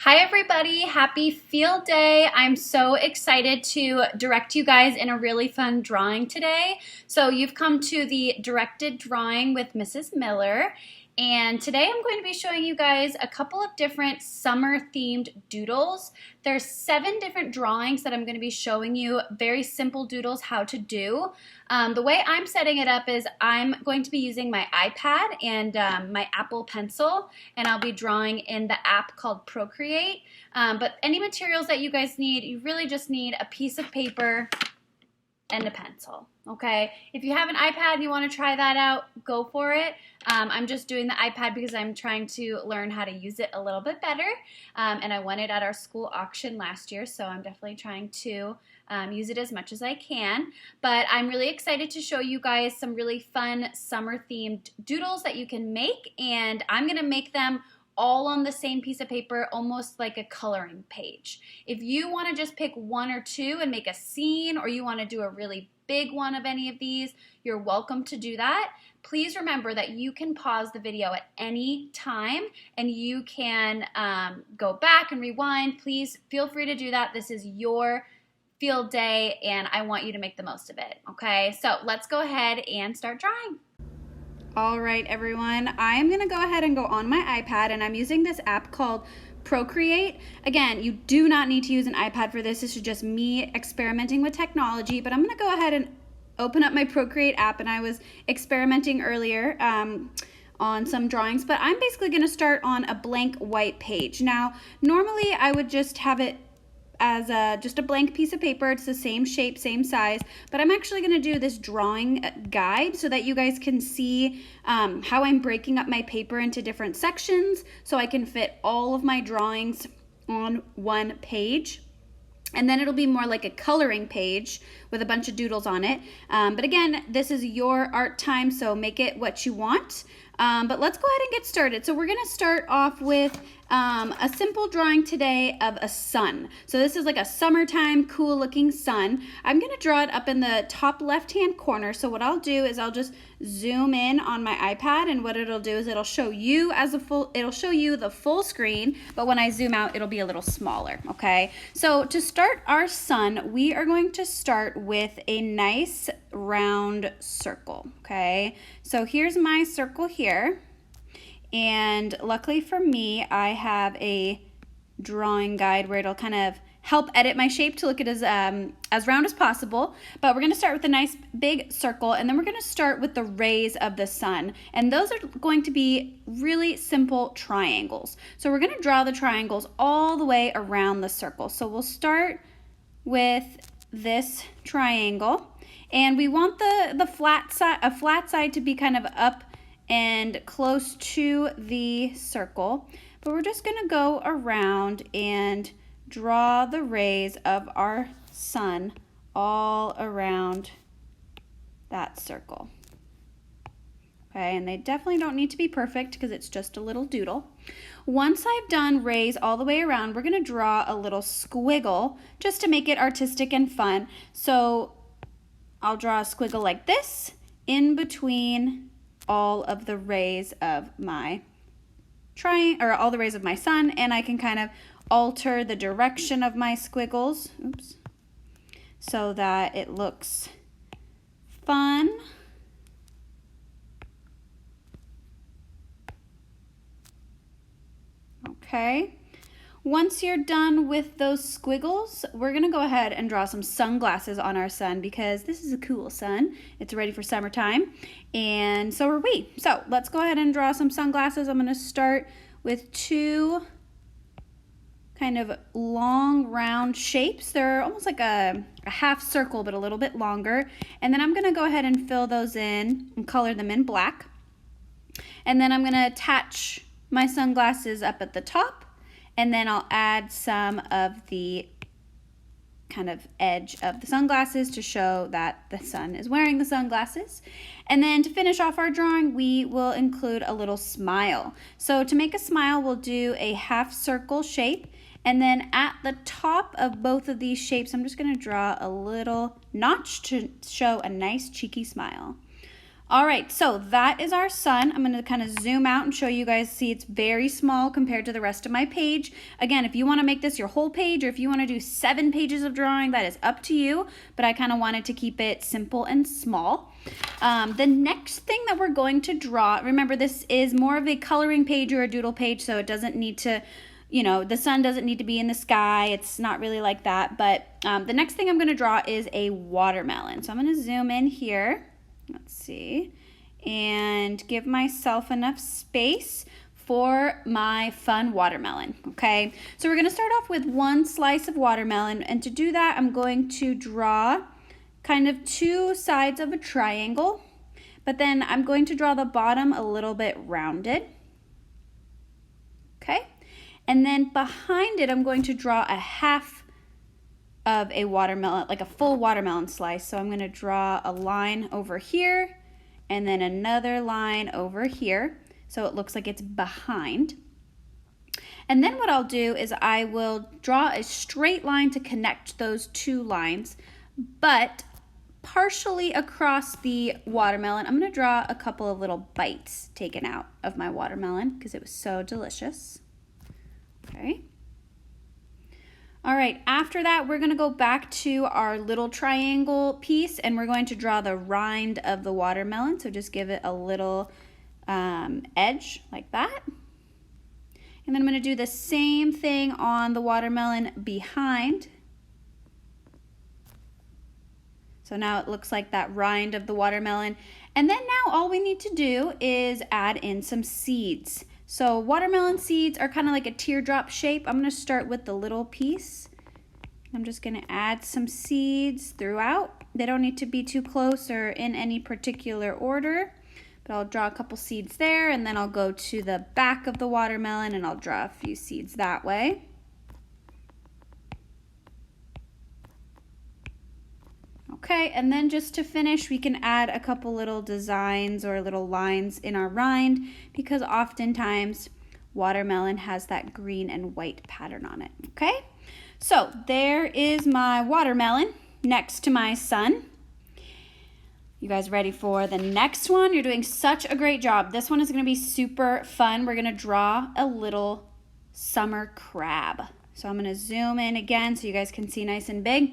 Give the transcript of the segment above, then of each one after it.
Hi everybody, happy field day. I'm so excited to direct you guys in a really fun drawing today. So you've come to the directed drawing with Mrs. Miller, and today I'm going to be showing you guys a couple of different summer themed doodles. There's 7 different drawings that I'm going to be showing you, very simple doodles how to do. The way I'm setting it up is I'm going to be using my iPad and my Apple Pencil, and I'll be drawing in the app called Procreate. But any materials that you guys need, you really just need a piece of paper and a pencil, okay? If you have an iPad and you want to try that out, go for it. I'm just doing the iPad because I'm trying to learn how to use it a little bit better, and I won it at our school auction last year, so I'm definitely trying to use it as much as I can. But I'm really excited to show you guys some really fun summer-themed doodles that you can make, and I'm going to make them all on the same piece of paper, almost like a coloring page. If you want to just pick 1 or 2 and make a scene, or you want to do a really big one of any of these, you're welcome to do that. Please remember that you can pause the video at any time and you can go back and rewind. Please feel free to do that. This is your field day and I want you to make the most of it, okay? So let's go ahead and start drawing. All right, everyone, I'm gonna go ahead and go on my iPad, and I'm using this app called Procreate. Again, you do not need to use an iPad for this. This is just me experimenting with technology, but I'm gonna go ahead and open up my Procreate app, and I was experimenting earlier on some drawings, but I'm basically gonna start on a blank white page. Now, normally I would just have it as just a blank piece of paper. It's the same shape, same size, but I'm actually going to do this drawing guide so that you guys can see how I'm breaking up my paper into different sections so I can fit all of my drawings on one page. And then it'll be more like a coloring page with a bunch of doodles on it. But again, this is your art time, so make it what you want. But let's go ahead and get started. So we're going to start off with a simple drawing today of a sun. So this is like a summertime cool looking sun. I'm going to draw it up in the top left hand corner. So what I'll do is I'll just zoom in on my iPad, and what it'll do is it'll show you the full screen, but when I zoom out it'll be a little smaller, okay? So to start our sun, we are going to start with a nice round circle, okay? So here's my circle here. And luckily for me, I have a drawing guide where it'll kind of help edit my shape to look at as round as possible. But we're going to start with a nice big circle, and then we're going to start with the rays of the sun. And those are going to be really simple triangles. So we're going to draw the triangles all the way around the circle. So we'll start with this triangle, and we want the flat side to be kind of up and close to the circle, but we're just going to go around and draw the rays of our sun all around that circle. Okay, and they definitely don't need to be perfect because it's just a little doodle. Once I've done rays all the way around, we're going to draw a little squiggle just to make it artistic and fun. So I'll draw a squiggle like this in between all of the rays of my all the rays of my sun, and I can kind of alter the direction of my squiggles, so that it looks fun. Okay. Once you're done with those squiggles, we're going to go ahead and draw some sunglasses on our sun because this is a cool sun. It's ready for summertime, and so are we. So let's go ahead and draw some sunglasses. I'm going to start with 2 kind of long round shapes. They're almost like a half circle, but a little bit longer. And then I'm going to go ahead and fill those in and color them in black. And then I'm going to attach my sunglasses up at the top. And then I'll add some of the kind of edge of the sunglasses to show that the sun is wearing the sunglasses. And then to finish off our drawing, we will include a little smile. So to make a smile, we'll do a half circle shape. And then at the top of both of these shapes, I'm just going to draw a little notch to show a nice cheeky smile. All right, so that is our sun. I'm gonna kind of zoom out and show you guys. See, it's very small compared to the rest of my page. Again, if you wanna make this your whole page, or if you wanna do 7 pages of drawing, that is up to you, but I kind of wanted to keep it simple and small. The next thing that we're going to draw, remember this is more of a coloring page or a doodle page, so it doesn't need to, you know, the sun doesn't need to be in the sky. It's not really like that, but the next thing I'm gonna draw is a watermelon. So I'm gonna zoom in here. Let's see, and give myself enough space for my fun watermelon, okay? So we're gonna start off with 1 slice of watermelon, and to do that, I'm going to draw kind of 2 sides of a triangle, but then I'm going to draw the bottom a little bit rounded, okay? And then behind it, I'm going to draw a half of a watermelon, like a full watermelon slice. So I'm gonna draw a line over here and then another line over here, so it looks like it's behind. And then what I'll do is I will draw a straight line to connect those 2 lines, but partially across the watermelon, I'm gonna draw a couple of little bites taken out of my watermelon because it was so delicious. Okay. All right, after that, we're gonna go back to our little triangle piece, and we're going to draw the rind of the watermelon. So just give it a little edge like that. And then I'm gonna do the same thing on the watermelon behind. So now it looks like that rind of the watermelon. And then now all we need to do is add in some seeds. So watermelon seeds are kind of like a teardrop shape. I'm gonna start with the little piece. I'm just gonna add some seeds throughout. They don't need to be too close or in any particular order, but I'll draw a couple seeds there, and then I'll go to the back of the watermelon and I'll draw a few seeds that way. Okay, and then just to finish, we can add a couple little designs or little lines in our rind, because oftentimes watermelon has that green and white pattern on it, okay? So there is my watermelon next to my sun. You guys ready for the next one? You're doing such a great job. This one is gonna be super fun. We're gonna draw a little summer crab. So I'm gonna zoom in again so you guys can see nice and big.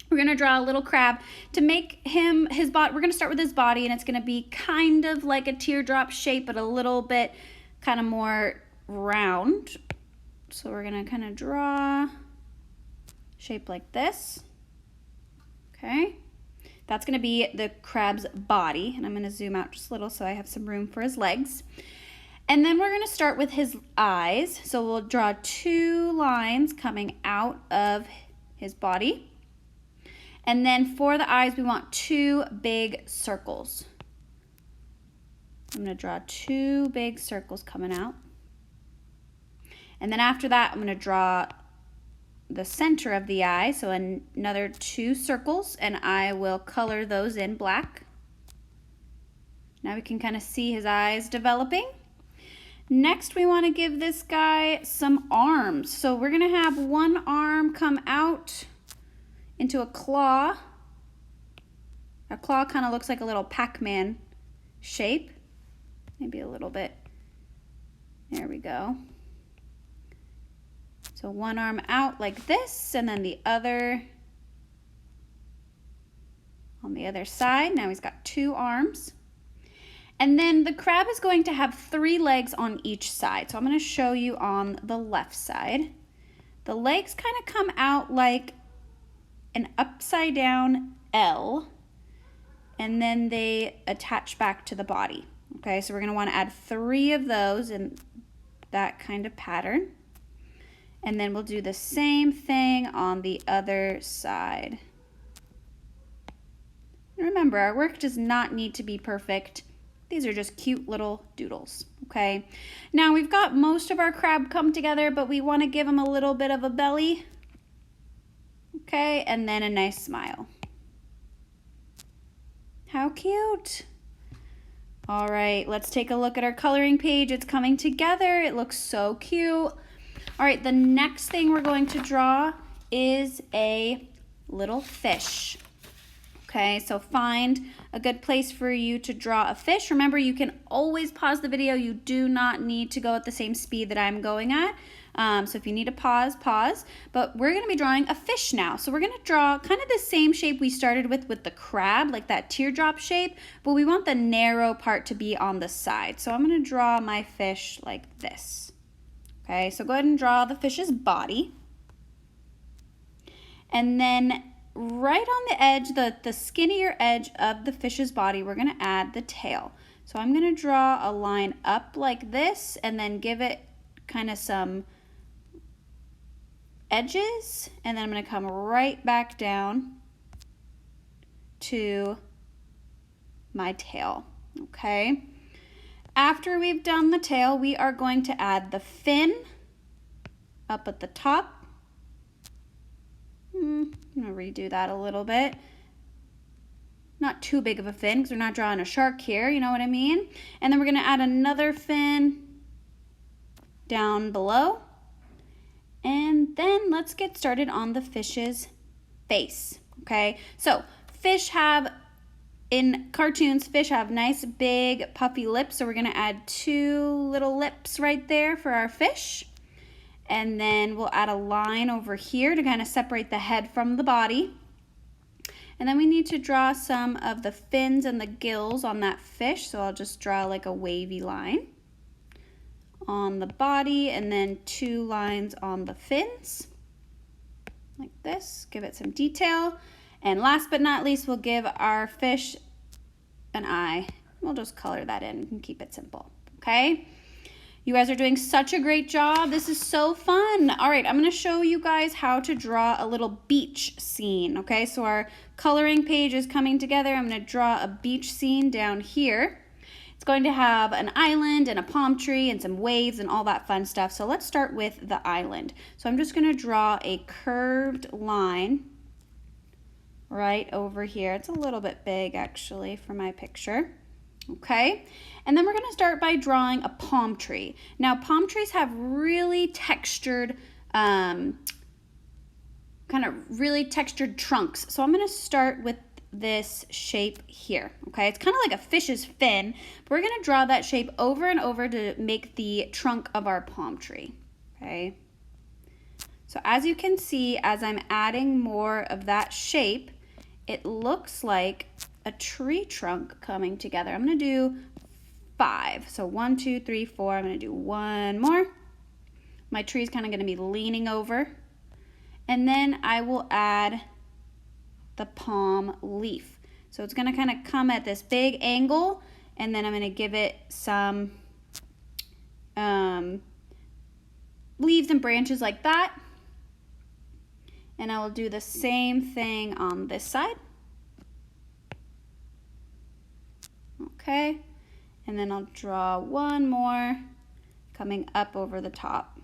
We're gonna draw a little crab to make him, his body, we're gonna start with his body, and it's gonna be kind of like a teardrop shape, but a little bit kind of more round. So we're gonna kind of draw shape like this, okay? That's gonna be the crab's body, and I'm gonna zoom out just a little so I have some room for his legs. And then we're gonna start with his eyes. So we'll draw 2 lines coming out of his body. And then for the eyes, we want 2 big circles. I'm gonna draw 2 big circles coming out. And then after that, I'm gonna draw the center of the eye, so another 2 circles, and I will color those in black. Now we can kind of see his eyes developing. Next, we want to give this guy some arms. So we're gonna have one arm come out into a claw. A claw kind of looks like a little Pac-Man shape. Maybe a little bit. There we go. So one arm out like this, and then the other on the other side. Now he's got 2 arms. And then the crab is going to have 3 legs on each side. So I'm going to show you on the left side. The legs kind of come out like an upside down L, and then they attach back to the body. Okay, so we're going to want to add 3 of those in that kind of pattern. And then we'll do the same thing on the other side. And remember, our work does not need to be perfect. These are just cute little doodles, okay? Now we've got most of our crab come together, but we want to give him a little bit of a belly. Okay, and then a nice smile. How cute. All right, let's take a look at our coloring page. It's coming together. It looks so cute. All right, the next thing we're going to draw is a little fish. Okay, so find a good place for you to draw a fish. Remember, you can always pause the video. You do not need to go at the same speed that I'm going at. So if you need to pause, pause. But we're going to be drawing a fish now. So we're going to draw kind of the same shape we started with the crab, like that teardrop shape, but we want the narrow part to be on the side. So I'm going to draw my fish like this. Okay, so go ahead and draw the fish's body. And then right on the edge, the skinnier edge of the fish's body, we're going to add the tail. So I'm going to draw a line up like this and then give it kind of some edges, and then I'm going to come right back down to my tail. Okay. After we've done the tail, we are going to add the fin up at the top. I'm going to redo that a little bit. Not too big of a fin because we're not drawing a shark here, you know what I mean? And then we're going to add another fin down below. And then let's get started on the fish's face, okay? So in cartoons, fish have nice big puffy lips, so we're going to add 2 little lips right there for our fish. And then we'll add a line over here to kind of separate the head from the body. And then we need to draw some of the fins and the gills on that fish. So I'll just draw like a wavy line on the body and then 2 lines on the fins. Like this, give it some detail. And last but not least, we'll give our fish an eye. We'll just color that in and keep it simple, okay? You guys are doing such a great job. This is so fun. All right, I'm gonna show you guys how to draw a little beach scene, okay? So our coloring page is coming together. I'm gonna draw a beach scene down here. It's going to have an island and a palm tree and some waves and all that fun stuff. So let's start with the island. So I'm just gonna draw a curved line right over here. It's a little bit big actually for my picture. Okay, and then we're going to start by drawing a palm tree. Now, palm trees have really textured, kind of really textured trunks. So I'm going to start with this shape here, okay? It's kind of like a fish's fin, but we're going to draw that shape over and over to make the trunk of our palm tree, okay? So as you can see, as I'm adding more of that shape, it looks like a tree trunk coming together. I'm going to do 5. So 1, 2, 3, 4. I'm going to do 1 more. My tree is kind of going to be leaning over. And then I will add the palm leaf. So it's going to kind of come at this big angle, and then I'm going to give it some leaves and branches like that. And I will do the same thing on this side. Okay, and then I'll draw 1 more coming up over the top.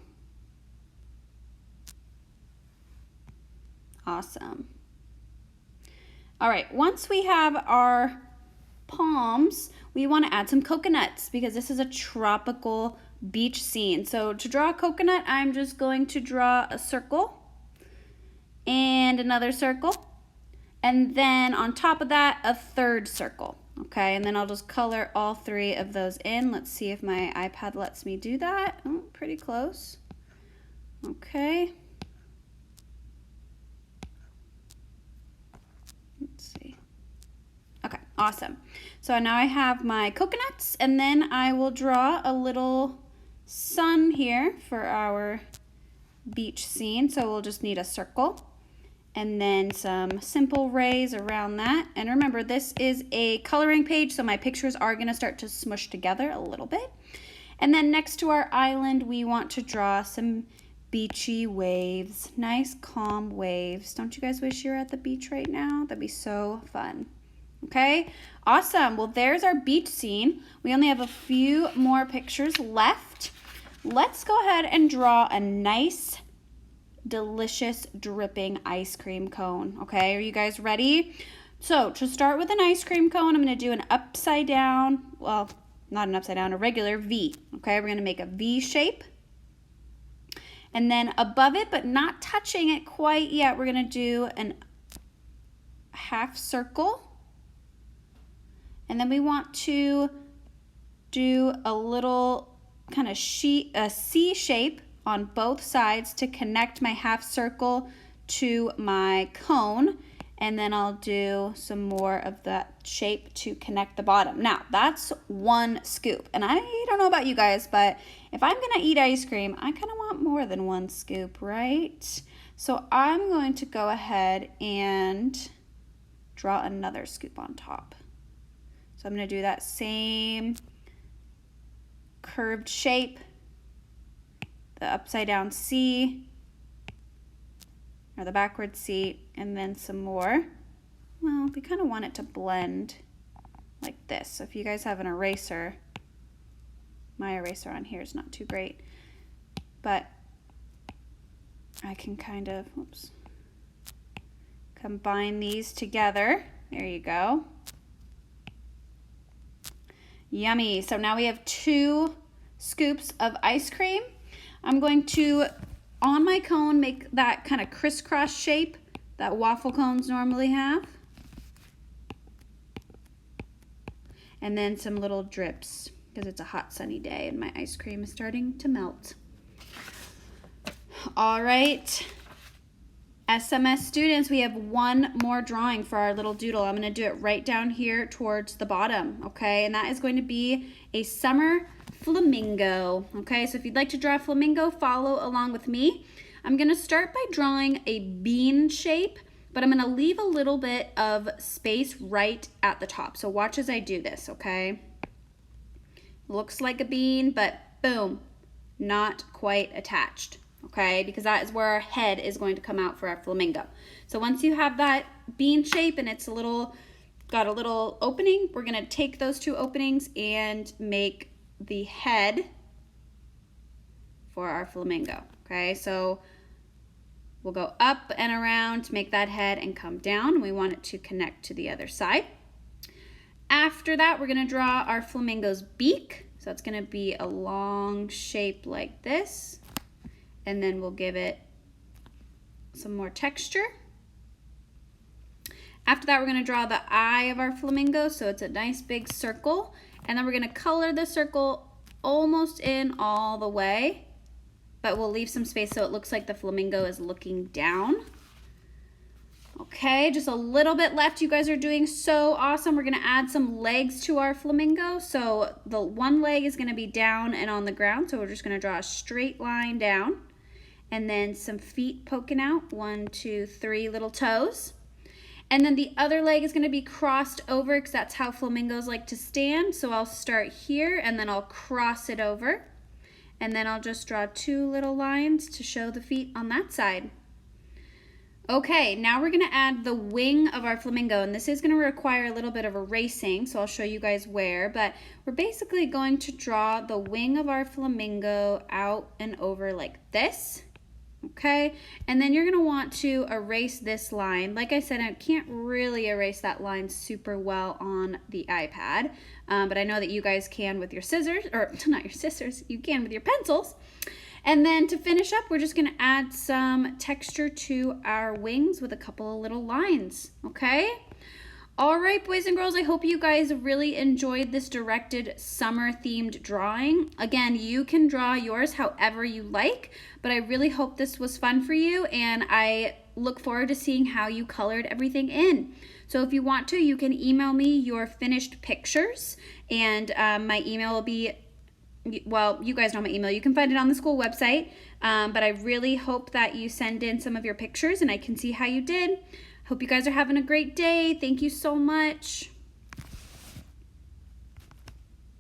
Awesome. All right, once we have our palms, we want to add some coconuts because this is a tropical beach scene. So to draw a coconut, I'm just going to draw a circle and another circle, and then on top of that, a 3rd circle. Okay, and then I'll just color all 3 of those in. Let's see if my iPad lets me do that. Oh, pretty close. Okay. Let's see. Okay, awesome. So now I have my coconuts, and then I will draw a little sun here for our beach scene. So we'll just need a circle and then some simple rays around that. And remember, this is a coloring page, so my pictures are gonna start to smush together a little bit. And then next to our island, we want to draw some beachy waves, nice calm waves. Don't you guys wish you were at the beach right now? That'd be so fun. Okay, awesome. Well, there's our beach scene. We only have a few more pictures left. Let's go ahead and draw a nice, delicious dripping ice cream cone. Okay, are you guys ready? So to start with an ice cream cone, I'm going to do an upside down, well, not an upside down, a regular V. Okay, we're going to make a V shape. And then above it, but not touching it quite yet, we're going to do a half circle. And then we want to do a little kind of a C shape on both sides to connect my half circle to my cone. And then I'll do some more of that shape to connect the bottom. Now, that's one scoop. And I don't know about you guys, but if I'm gonna eat ice cream, I kind of want more than one scoop, right? So I'm going to go ahead and draw another scoop on top. So I'm gonna do that same curved shape, the upside down C, or the backward C, and then some more. Well, we kind of want it to blend like this. So if you guys have an eraser, my eraser on here is not too great, but I can kind of, oops, combine these together. There you go. Yummy. So now we have 2 scoops of ice cream. I'm going to, on my cone, make that kind of crisscross shape that waffle cones normally have. And then some little drips because it's a hot sunny day and my ice cream is starting to melt. All right, SMS students, we have one more drawing for our little doodle. I'm going to do it right down here towards the bottom, okay? And that is going to be a summer flamingo, okay? So if you'd like to draw a flamingo, follow along with me. I'm going to start by drawing a bean shape, but I'm going to leave a little bit of space right at the top. So watch as I do this, okay? Looks like a bean, but boom, not quite attached. Okay, because that is where our head is going to come out for our flamingo. So once you have that bean shape and it's got a little opening, we're gonna take those 2 openings and make the head for our flamingo. Okay, so we'll go up and around to make that head and come down. We want it to connect to the other side. After that, we're gonna draw our flamingo's beak. So it's gonna be a long shape like this. And then we'll give it some more texture. After that, we're gonna draw the eye of our flamingo, so it's a nice big circle. And then we're gonna color the circle almost in all the way, but we'll leave some space so it looks like the flamingo is looking down. Okay, just a little bit left. You guys are doing so awesome. We're gonna add some legs to our flamingo. So the one leg is gonna be down and on the ground, so we're just gonna draw a straight line down. And then some feet poking out, 1, 2, 3 little toes. And then the other leg is gonna be crossed over because that's how flamingos like to stand. So I'll start here and then I'll cross it over. And then I'll just draw 2 little lines to show the feet on that side. Okay, now we're gonna add the wing of our flamingo, and this is gonna require a little bit of erasing, so I'll show you guys where, but we're basically going to draw the wing of our flamingo out and over like this. Okay, and then you're gonna want to erase this line. Like I said, I can't really erase that line super well on the iPad, but I know that you guys can with your scissors, or not your scissors, you can with your pencils. And then to finish up, we're just gonna add some texture to our wings with a couple of little lines, okay? All right, boys and girls, I hope you guys really enjoyed this directed summer themed drawing. Again, you can draw yours however you like, but I really hope this was fun for you, and I look forward to seeing how you colored everything in. So if you want to, you can email me your finished pictures, and my email will be, well, you guys know my email. You can find it on the school website, but I really hope that you send in some of your pictures and I can see how you did. Hope you guys are having a great day. Thank you so much.